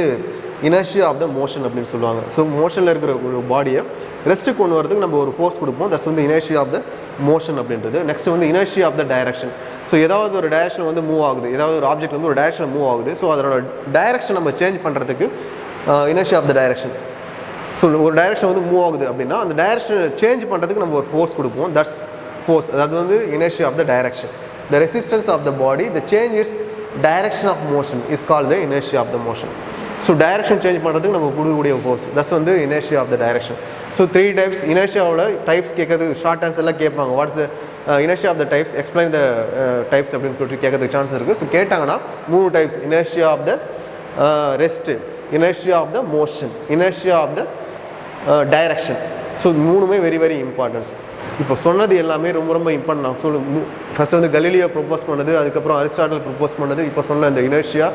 இனர்ஷியா ஆஃப் த மோஷன் அப்படின்னு சொல்லுவாங்க. ஸோ மோஷனில் இருக்கிற ஒரு பாடியை ரெஸ்ட்டுக்கு கொண்டு வரதுக்கு நம்ம ஒரு ஃபோர்ஸ் கொடுப்போம், தட்ஸ் வந்து இனர்ஷியா ஆஃப் த மோஷன் அப்படின்றது. நெக்ஸ்ட் வந்து inertia of the direction. So ஏதாவது ஒரு டைரக்ஷன் வந்து மூவ் ஆகுது, ஏதாவது ஒரு ஆப்ஜெக்ட் வந்து ஒரு டைரக்ஷன் மூவ் ஆகுது, ஸோ அதோட டைரக்ஷன் நம்ம சேஞ்ச் பண்ணுறதுக்கு inertia of the direction. So ஒரு டைரக்ஷன் வந்து மூவ் ஆகுது அப்படின்னா அந்த டைரக்ஷன் சேஞ்ச் பண்ணுறதுக்கு நம்ம ஒரு ஃபோர்ஸ் கொடுப்போம், தட்ஸ் ஃபோர்ஸ், அதாவது வந்து inertia of the direction. The resistance of the body, the change its direction of motion is called the inertia of the motion. So direction change பண்ணுறதுக்கு நம்ம கொடுக்கக்கூடிய ஃபோர்ஸ், தட்ஸ் வந்து inertia of the direction. So 3 types இனர்ஷியாவோட types கேட்கறதுக்கு short answer எல்லாம் கேட்பாங்க. What's inertia of the types, explain the types அப்படின்னு சொல்லிட்டு கேட்கறதுக்கு சான்ஸ் இருக்குது. ஸோ கேட்டாங்கன்னா 3 types, inertia of the rest, inertia of the motion, inertia of the direction. So மூணுமே வெரி வெரி இம்பார்ட்டன்ஸ். இப்போ சொன்னது எல்லாமே ரொம்ப ரொம்ப இம்பார்ட்டன்ட். நான் ஃபஸ்ட்டு வந்து கலீலியோ ப்ரொப்போஸ் பண்ணது, அதுக்கப்புறம் அரிஸ்டாட்டில் ப்ரொப்போஸ் பண்ணது, இப்போ சொன்ன இந்த இனர்ஷியா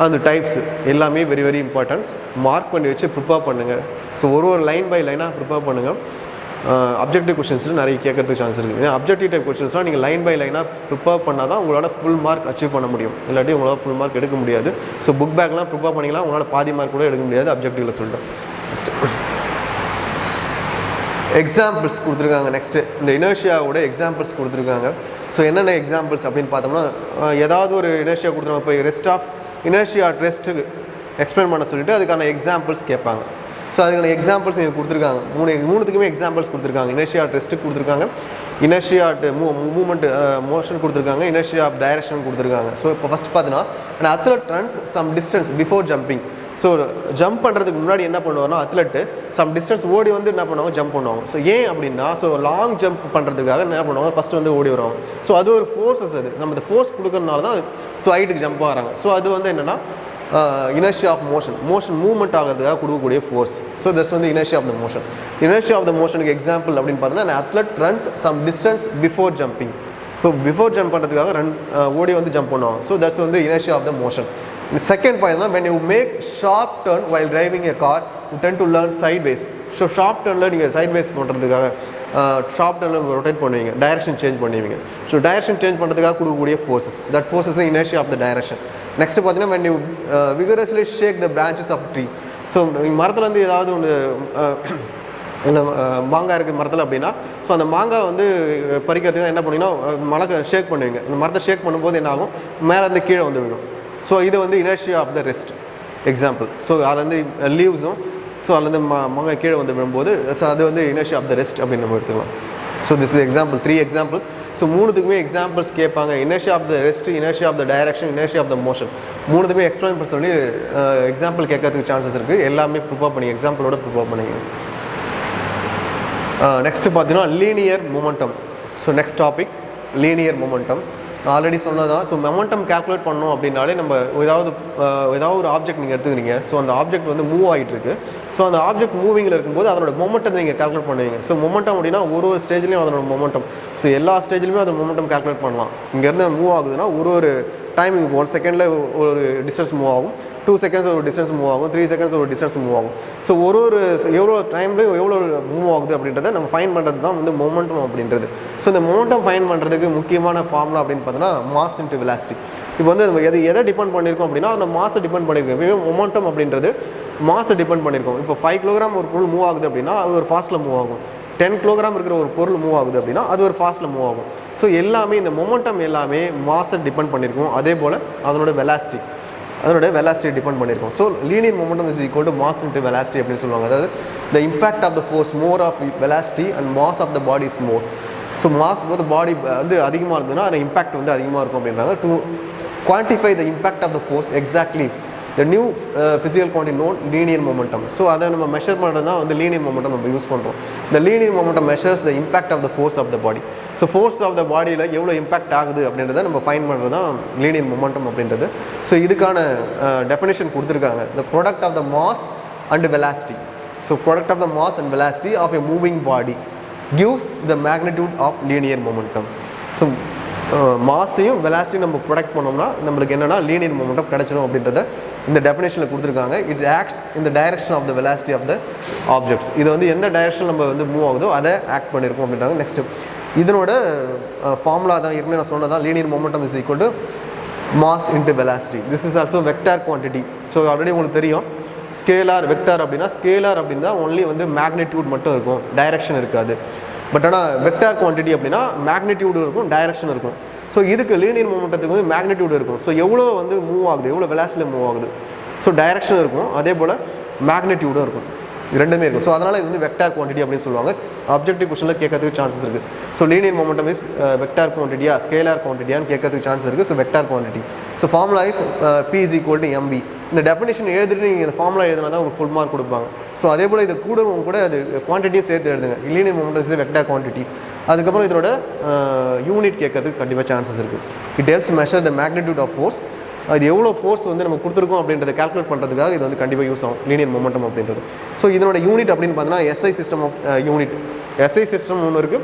அந்த டைப்ஸ் எல்லாமே வெரி வெரி இம்பார்ட்டன்ஸ். மார்க் பண்ணி வச்சு ப்ரிப்பேர் பண்ணுங்கள். ஸோ ஒரு லைன் பை லைனாக ப்ரிப்பேர் பண்ணுங்கள். அப்ஜெக்டிவ் கொஷின்ஸில் நிறைய கேட்கறதுக்கு சான்ஸ் இருக்குது. ஏன்னா அப்ஜெக்டிவ் டைப் கொஷின்ஸ்லாம் நீங்கள் லைன் பை லைனாக ப்ரிப்பேர் பண்ணால் தான் உங்களோட ஃபுல் மார்க் அச்சீவ் பண்ண முடியும். இல்லாட்டி உங்களால் ஃபுல் மார்க் எடுக்க முடியாது. ஸோ புக் பேக்லாம் ப்ரிப்பேர் பண்ணிங்கன்னா உங்களால் பாதி மார்க் கூட எடுக்க முடியாது அப்ஜெக்டிவில் சொல்லிட்டு. நெக்ஸ்ட்டு எக்ஸாம்பிள்ஸ் கொடுத்துருக்காங்க. நெக்ஸ்ட்டு இந்த இனர்ஷியாவோட எக்ஸாம்பிள்ஸ் கொடுத்துருக்காங்க. ஸோ என்னென்ன எக்ஸாம்பிள்ஸ் அப்படின்னு பார்த்தோம்னா, ஏதாவது ஒரு இனர்ஷியா கொடுத்துருவாங்க. இப்போ ரெஸ்ட் ஆஃப் இனர்ஷியா ரெஸ்ட்டுக்கு எக்ஸ்பிளைன் பண்ண சொல்லிட்டு அதுக்கான எக்ஸாம்பிள்ஸ் கேட்பாங்க. ஸோ அதுக்கான எக்ஸாம்பிள்ஸ் நீங்கள் கொடுத்துருக்காங்க. மூணுத்துக்குமே எக்ஸாம்பிள்ஸ் கொடுத்துருக்காங்க. இனர்ஷியா ரெஸ்ட்டுக்கு கொடுத்துருக்காங்க, இனர்ஷியா மூவ்மெண்ட் மோஷன் கொடுத்துருக்காங்க, இனர்ஷியா ஆஃப் டைரக்ஷன் கொடுத்துருக்காங்க. ஸோ இப்போ ஃபஸ்ட் பார்த்தீங்கன்னா athlete runs some distance before jumping. So jump பண்ணுறதுக்கு முன்னாடி என்ன பண்ணுவாங்கன்னா அத்லெட்டு சம் டிஸ்டன்ஸ் ஓடி வந்து என்ன பண்ணுவாங்க, ஜம்ப் பண்ணுவாங்க. ஸோ ஏன் அப்படின்னா, ஸோ லாங் ஜம்ப் பண்ணுறதுக்காக என்ன பண்ணுவாங்க, ஃபஸ்ட்டு வந்து ஓடி வருவாங்க. ஸோ அது ஒரு ஃபோர்ஸஸ். அது நம்ம இந்த ஃபோர்ஸ் கொடுக்கறதுனால தான் ஸோ ஹைட்டுக்கு ஜம்ப் ஆகிறாங்க. ஸோ அது வந்து என்னென்னா இனர்ஷியா ஆஃப் மோஷன் மூவ்மெண்ட் ஆகிறதுக்காக கொடுக்கக்கூடிய ஃபோர்ஸ். ஸோ தட்ஸ் வந்து inertia of the motion. Inertia of the மோஷனுக்கு எக்ஸாம்பிள் அப்படின்னு பார்த்தீங்கன்னா athlete runs some distance before jumping. So before jump பண்ணுறதுக்காக ஓடி வந்து ஜம்ப் பண்ணுவாங்க. ஸோ தட்ஸ் வந்து inertia of the motion. Second point தான், when you make sharp turn while driving a car you tend to learn sideways. So sharp டர்னில் நீங்கள் sideways பண்ணுறதுக்காக sharp டர்னில் ரொட்டேட் பண்ணுவீங்க, டைரக்ஷன் சேஞ்ச் பண்ணுவீங்க. ஸோ டைரக்ஷன் சேஞ்ச் பண்ணுறதுக்காக கொடுக்கக்கூடிய forces, that forces inertia of the direction. Next பார்த்தீங்கன்னா when you vigorously shake the branches of tree. ஸோ மரத்துலேருந்து ஏதாவது ஒன்று இல்லை மாங்காய் இருக்குது மரத்தில் அப்படின்னா, ஸோ அந்த மாங்காய் வந்து பறிக்கிறதுக்காக என்ன பண்ணிங்கன்னா மரத்தை ஷேக் பண்ணுவீங்க. அந்த மரத்தை ஷேக் பண்ணும்போது என்ன ஆகும், மேலேருந்து கீழே வந்து விடும். ஸோ இது வந்து inertia of the rest example. So அதுலேருந்து லீவ்ஸும் ஸோ அதுலேருந்து மாங்காய் கீழே வந்து விடும்போது ஸோ அது வந்து இனர்ஷியா ஆஃப் த ரெஸ்ட் அப்படின்னு நம்ம எடுத்துக்கலாம். So this is example, 3 examples. So மூணுத்துக்குமே எக்ஸாம்பிள்ஸ் கேட்பாங்க. Inertia of the rest, inertia of the direction, inertia of the motion. மூணுத்துமே எக்ஸ்பிளைன் பண்ண சொல்லி எக்ஸாம்பிள் கேட்கறதுக்கு சான்சஸ் இருக்குது. எல்லாமே ப்ரிப்பேர் பண்ணி எக்ஸாம்பிளோட ப்ரிப்பேர் பண்ணிங்க. நெக்ஸ்ட்டு பார்த்தீங்கன்னா linear momentum. So next topic linear momentum. நான் ஆல்ரெடி சொன்னதான். ஸோ மொமெண்டம் கால்குலேட் பண்ணோம் அப்படின்னாலே நம்ம ஏதாவது ஒரு ஆப்ஜெக்ட் நீங்கள் எடுத்துக்கிறீங்க. ஸோ அந்த ஆப்ஜெக்ட் வந்து மூவ் ஆகிட்டு இருக்கு. ஸோ அந்த ஆப்ஜெக்ட் மூவிங்கில் இருக்கும்போது அதோட மொமெண்டத்தை நீங்கள் கால்குலேட் பண்ணுவீங்க. ஸோ மொமெண்டம் அப்படின்னா ஒரு ஸ்டேஜ்லேயும் அதோட மொமெண்டம். ஸோ எல்லா ஸ்டேஜ்லையுமே அதோட மொமெண்டம் கால்குலேட் பண்ணலாம். இங்கேருந்து மூவ் ஆகுதுன்னா ஒரு டைமிங் 1 செகண்டில் ஒரு டிஸ்டன்ஸ் மூவ் ஆகும், 2 செகண்ட்ஸ் ஒரு டிஸ்டன்ஸ் மூவ் ஆகும், 3 செகண்ட்ஸ் ஒரு டிஸ்டன்ஸ் மூவ் ஆகும். ஸோ எவ்வளோ டைம்லேயும் எவ்வளோ மூவ் ஆகுது அப்படின்றத நம்ம ஃபைன் பண்ணுறது தான் வந்து மொமெண்டம் அப்படின்றது. ஸோ இந்த மொமெண்டம் ஃபைன் பண்ணுறதுக்கு முக்கியமான ஃபார்முலா அப்படின்னு பார்த்தோன்னா மாஸ் இன்ட்டு வெலாசிட்டி. இப்போ வந்து நம்ம எதை டிபெண்ட் பண்ணியிருக்கோம் அப்படின்னா அந்த மாஸை டிபெண்ட் பண்ணியிருக்கோம். இப்போ மொமெண்டம் அப்படின்றது மாஸை டிபெண்ட் பண்ணியிருக்கோம். இப்போ 5 கிலோகிராம் ஒரு பொருள் மூவ் ஆகுது அப்படின்னா அது ஒரு ஃபாஸ்ட்டில் மூவ் ஆகும். 10 கிலோகிராம் இருக்கிற ஒரு பொருள் மூவ் ஆகுது அப்படின்னா அது ஒரு ஃபாஸ்ட்டில் மூவ் ஆகும். ஸோ எல்லாமே இந்த மொமெண்டம் எல்லாமே மாஸை டிபெண்ட் பண்ணியிருக்கோம். அதே போல் அதனோட வெலாசிட்டி டிபெண்ட் பண்ணியிருக்கோம். So linear momentum is equal to mass into velocity அப்படின்னு சொல்லுவாங்க. அதாவது the impact of the force more of velocity and mass of the body is more. So mass போது பாடி வந்து அதிகமாக இருந்ததுன்னா அந்த இம்பாக்ட் வந்து அதிகமாக இருக்கும் அப்படின்றாங்க. To quantify the impact of the force exactly the new physical quantity known linear momentum. So அதை நம்ம மெஷர் பண்ணுறது தான் வந்து linear momentum நம்ம யூஸ் பண்ணுறோம். The linear momentum measures the impact of the force of the body. So force of the bodyயில் எவ்வளோ impact ஆகுது அப்படின்றத நம்ம ஃபைன் பண்ணுறது தான் linear momentum அப்படின்றது. ஸோ இதுக்கான டெஃபினேஷன் கொடுத்துருக்காங்க. The product of the mass and velocity. So product of the mass and velocity of a moving body gives the magnitude of linear momentum. So மாஸையும் வெலாசிட்டியும் நம்ம product பண்ணோம்னா நம்மளுக்கு என்னென்னா linear momentum கிடச்சிடும் அப்படின்றத இந்த டெஃபினேஷனில் கொடுத்துருக்காங்க. It acts in the direction of the velocity of the objects. இது வந்து எந்த டைரக்ஷன் நம்ம வந்து மூவ் ஆகுதோ அதை ஆக்ட் பண்ணியிருக்கோம் அப்படின்றாங்க. நெக்ஸ்ட்டு இதனோட ஃபார்முலா தான் ஏற்கனவே நான் சொன்னதான், linear momentum is equal to mass into velocity. This is also vector quantity. So already உங்களுக்கு தெரியும் ஸ்கேலார் வெக்டார் அப்படின்னா, ஸ்கேலார் அப்படின்னா ஒன்லி வந்து மேக்னிடியூட் மட்டும் இருக்கும், டைரக்ஷன் இருக்காது. பட் ஆனால் வெக்டார் குவான்டிட்டி அப்படின்னா மேக்னிடியூடு இருக்கும், டைரக்ஷன் இருக்கும். ஸோ இதுக்கு லீனியர் மொமெண்டத்துக்கு வந்து மேக்னிடியூடு இருக்கும். ஸோ எவ்வளோ வந்து மூவ் ஆகுது, எவ்வளோ வெலாசிட்டியில் மூவ் ஆகுது, ஸோ டைரக்ஷன் இருக்கும், அதே போல் மேக்னிடியூடும் இருக்கும், ரெண்டுமே இருக்கும். ஸோ அதனால் இது வந்து வெக்டார் குவான்டிட்டி அப்படின்னு சொல்லுவாங்க. ஆப்ஜெக்டிவ் கொஸ்டினில் கேட்கறதுக்கு சான்சஸ் இருக்குது. So linear momentum is vector குவான்டிட்டியா ஸ்கேலார் குவான்டிட்டியான்னு கேட்கறதுக்கு சான்ஸ் இருக்குது. So vector quantity. So formula is P is equal to mv. இந்த டெஃபினேஷன் எழுதிட்டு நீங்கள் இந்த ஃபார்முலா எழுதினா தான் உங்களுக்கு ஃபுல் மார்க் கொடுப்பாங்க. ஸோ அதே போல் இது கூட அது குவான்டிட்டியும் சேர்த்து எழுதுங்க. Linear momentum is vector quantity. அதுக்கப்புறம் இதோட யூனிட் கேட்கறதுக்கு கண்டிப்பாக சான்சஸ் இருக்குது. It helps measure the magnitude of force அது எவ்வளோ ஃபோர்ஸ் வந்து நம்ம கொடுத்துருக்கோம் அப்படின்றத கால்குலேட் பண்ணுறதுக்காக இது வந்து கண்டிப்பாக யூஸ் ஆகும் லீனியர் மொமெண்டம் அப்படின்றது. ஸோ இதனோட யூனிட் அப்படின்னு பார்த்தீங்கன்னா SI system of unit. SI system ஒன்று இருக்குது,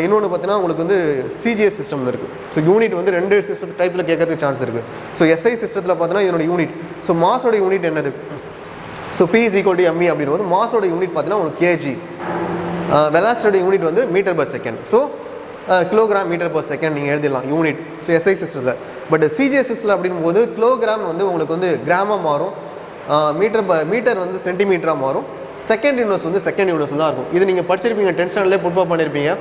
இன்னொன்று பார்த்தீங்கன்னா உங்களுக்கு வந்து சிஜிஎஸ் சிஸ்டம்னு இருக்குது. ஸோ யூனிட் வந்து 2 சிஸ்டம் டைப்பில் கேட்கறதுக்கு சான்ஸ் இருக்குது. ஸோ எஸ்ஐ சிஸ்டத்தில் பார்த்தீங்கன்னா இதனோட யூனிட், ஸோ மாஸோட யூனிட் என்னது, ஸோ P = ME அப்படின்றது மாஸோட யூனிட் பார்த்தீங்கன்னா உங்களுக்கு கேஜி, வெலாசிட்டியோட யூனிட் வந்து மீட்டர்/செகண்ட். ஸோ கிலோகிராம் மீட்டர்/செகண்ட் நீங்கள் எழுதிடலாம் யூனிட். ஸோ எஸ்ஐ சிஸ்டத்தில். பட் சிஜிஎஸ் சிஸ்டத்தில் அப்படின்போது கிலோகிராம் வந்து உங்களுக்கு வந்து கிராமாக மாறும், மீட்டர் வந்து சென்டிமீட்டராக மாறும், செகண்ட் யூனிட்ஸ் வந்து செகண்ட் யூனிட்ஸ் தான் இருக்கும். இது நீங்கள் படிச்சிருப்பீங்க, 10th ஸ்டாண்டர்ட்லேயே ப்ரிப்பேர் பண்ணியிருப்பீங்க.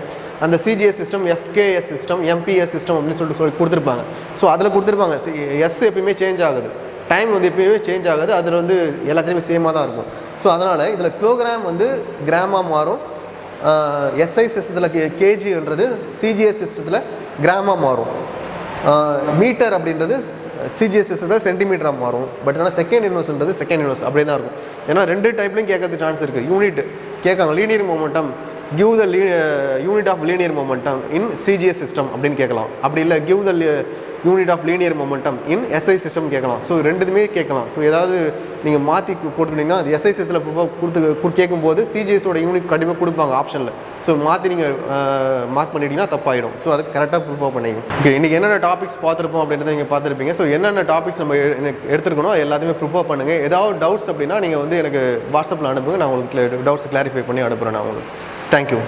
அந்த CGS system, FKS system, MPS system அப்படின்னு சொல்லி கொடுத்துருப்பாங்க. ஸோ அதில் கொடுத்துருப்பாங்க எஸ் எப்பயுமே சேஞ்ச் ஆகுது, டைம் வந்து எப்பயுமே சேஞ்ச் ஆகுது, அதில் வந்து எல்லாத்துலேயுமே சேமாக தான் இருக்கும். ஸோ அதனால் இதில் கிலோகிராம் வந்து கிராமாக மாறும், எஸ்ஐ சிஸ்டத்தில் கேஜின்றது சிஜிஎஸ் சிஸ்டத்தில் கிராமாக மாறும், மீட்டர் அப்படின்றது சிஜிஎஸ் சிஸ்டத்தில் சென்டிமீட்டராக மாறும். பட் ஆனால் செகண்ட் யூனிட்ஸ்ன்றது செகண்ட் யூனிட்ஸ் அப்படியே தான் இருக்கும். ஏன்னா 2 டைப்லையும் கேட்கறதுக்கு சான்ஸ் இருக்குது. யூனிட் கேட்காங்க, linear momentum give the unit of linear momentum in CGS system அப்படின்னு கேட்கலாம். அப்படி இல்லை give the unit of linear momentum in SI system கேட்கலாம். ஸோ 2துமே கேட்கலாம். ஸோ ஏதாவது நீங்கள் மாற்றி போட்டுக்கிட்டிங்கன்னா அது எஸ்ஐ சிஸ்டத்தில் கேட்கும்போது சிஜிஎஸோட யூனிட் கண்டிப்பாக கொடுப்பாங்க ஆப்ஷனில். ஸோ மாற்றி நீங்கள் மார்க் பண்ணிட்டீங்கன்னா தப்பாயிடும். ஸோ அதை கரெக்டாக ப்ரிப்பேர் பண்ணிங்க. ஓகே, இன்றைக்கி என்னென்ன டாபிக்ஸ் பார்த்துருப்போம் அப்படின்றத நீங்கள் பார்த்துருப்பீங்க. ஸோ என்னென்ன டாபிக்ஸ் நம்ம எடுத்துருக்கணும் எல்லாத்தையுமே ப்ரிப்பேர் பண்ணுங்கள். ஏதாவது டவுட்ஸ் அப்படின்னா நீங்கள் வந்து எனக்கு வாட்ஸ்அப்பில் அனுப்புங்க, நான் உங்களுக்கு டவுட்ஸ் கிளாரிஃபை பண்ணி அனுப்புகிறேன் நான் உங்களுக்கு. தேங்க்யூ.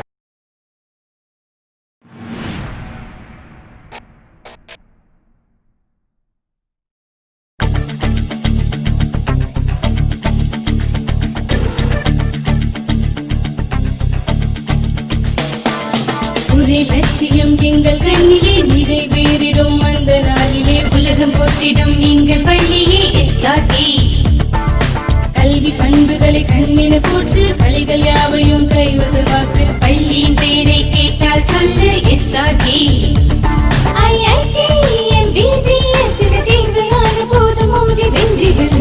லட்சியம் எங்கள் கண்ணிலே நிறைவேறிடும் அந்த நாளிலே உலகம் போற்றிடும் எங்கள் பள்ளியே SRK. கல்வி பண்புகளை கண்ணென போற்று, பள்ளிகள் யாவையும் கைவசமாக்கு, பள்ளியின் பெயரை கேட்டால் சொல்லு SRK.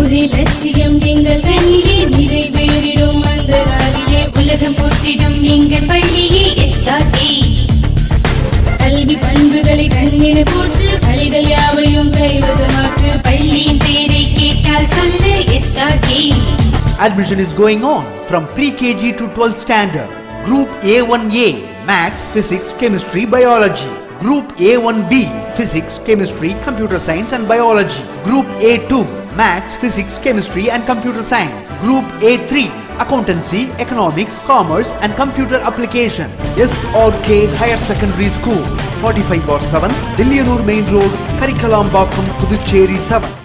ஒரே லட்சியம் எங்கள் கண்ணிலே நிறைவேறிடும் அந்த நாளிலே உலகம் போற்றிடும் எங்கள் பள்ளியே SRK. கல்வி பண்புகளை கண்ணென போற்று, பள்ளிகள் யாவையும் கைவசமாக்கு, பள்ளியின் பெயரை கேட்டால் சொல்லு SRK. Admission is going on from pre-KG to 12th standard. Group A1A Maths, Physics, Chemistry, Biology. Group A1B Physics, Chemistry, Computer Science and Biology. Group A2 Maths, Physics, Chemistry and Computer Science. Group A3 Accountancy, Economics, Commerce and Computer Application. SRK Higher Secondary School, 45/7, Dilliyanur Main Road, Karikalampakkam, Puducherry 7.